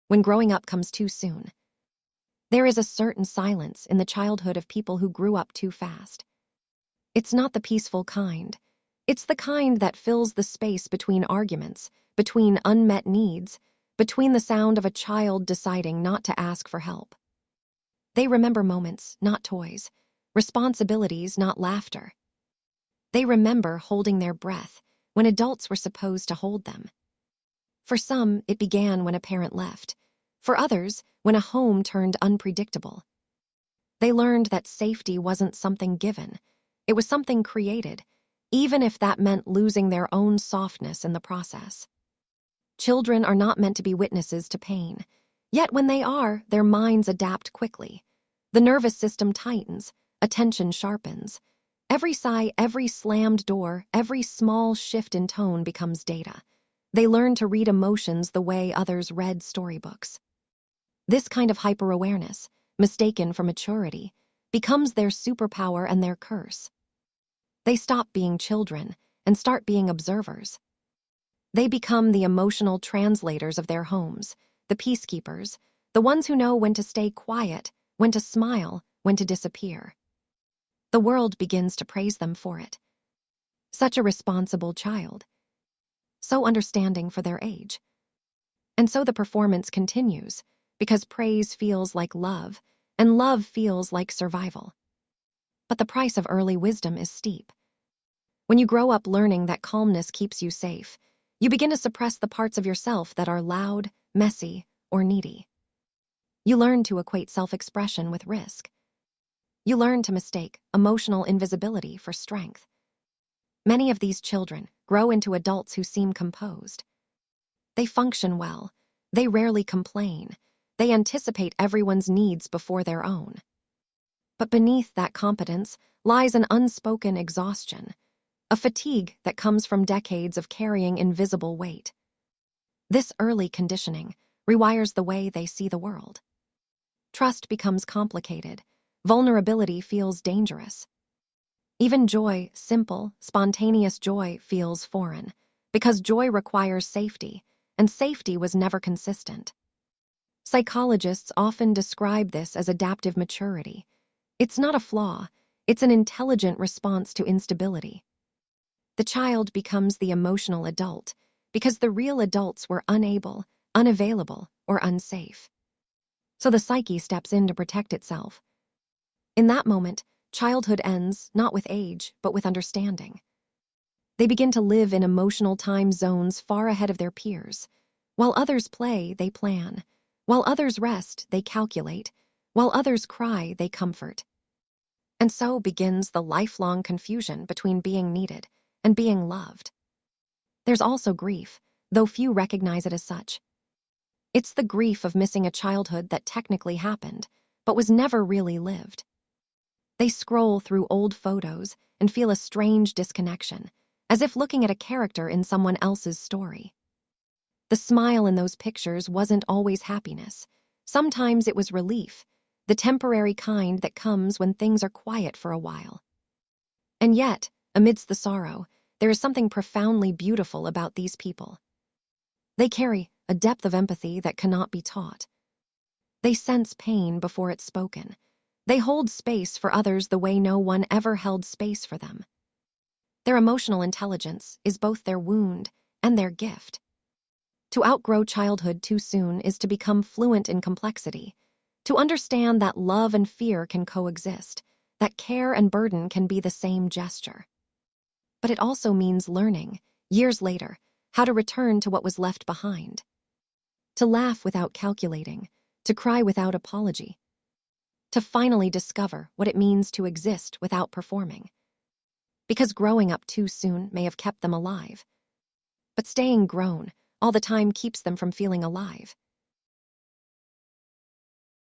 when growing up comes too soon. There is a certain silence in the childhood of people who grew up too fast. It's not the peaceful kind. It's the kind that fills the space between arguments, between unmet needs, between the sound of a child deciding not to ask for help. They remember moments, not toys, responsibilities, not laughter. They remember holding their breath when adults were supposed to hold them. For some, it began when a parent left. For others, when a home turned unpredictable. They learned that safety wasn't something given. It was something created, even if that meant losing their own softness in the process. Children are not meant to be witnesses to pain. Yet when they are, their minds adapt quickly. The nervous system tightens, attention sharpens. Every sigh, every slammed door, every small shift in tone becomes data. They learn to read emotions the way others read storybooks. This kind of hyper-awareness, mistaken for maturity, becomes their superpower and their curse. They stop being children and start being observers. They become the emotional translators of their homes, the peacekeepers, the ones who know when to stay quiet, when to smile, when to disappear. The world begins to praise them for it. Such a responsible child. So understanding for their age. And so the performance continues, because praise feels like love, and love feels like survival. But the price of early wisdom is steep. When you grow up learning that calmness keeps you safe, you begin to suppress the parts of yourself that are loud, messy, or needy. You learn to equate self-expression with risk. You learn to mistake emotional invisibility for strength. Many of these children grow into adults who seem composed. They function well. They rarely complain. They anticipate everyone's needs before their own. But beneath that competence lies an unspoken exhaustion, a fatigue that comes from decades of carrying invisible weight. This early conditioning rewires the way they see the world. Trust becomes complicated. Vulnerability feels dangerous. Even joy, simple, spontaneous joy, feels foreign, because joy requires safety, and safety was never consistent. Psychologists often describe this as adaptive maturity. It's not a flaw, it's an intelligent response to instability. The child becomes the emotional adult because the real adults were unable, unavailable, or unsafe. So the psyche steps in to protect itself. In that moment, childhood ends not with age, but with understanding. They begin to live in emotional time zones far ahead of their peers. While others play, they plan. While others rest, they calculate. While others cry, they comfort. And so begins the lifelong confusion between being needed and being loved. There's also grief, though few recognize it as such. It's the grief of missing a childhood that technically happened, but was never really lived. They scroll through old photos and feel a strange disconnection, as if looking at a character in someone else's story. The smile in those pictures wasn't always happiness. Sometimes it was relief, the temporary kind that comes when things are quiet for a while. And yet, amidst the sorrow, there is something profoundly beautiful about these people. They carry a depth of empathy that cannot be taught. They sense pain before it's spoken. They hold space for others the way no one ever held space for them. Their emotional intelligence is both their wound and their gift. To outgrow childhood too soon is to become fluent in complexity, to understand that love and fear can coexist, that care and burden can be the same gesture. But it also means learning, years later, how to return to what was left behind. To laugh without calculating, to cry without apology. To finally discover what it means to exist without performing. Because growing up too soon may have kept them alive. But staying grown all the time keeps them from feeling alive.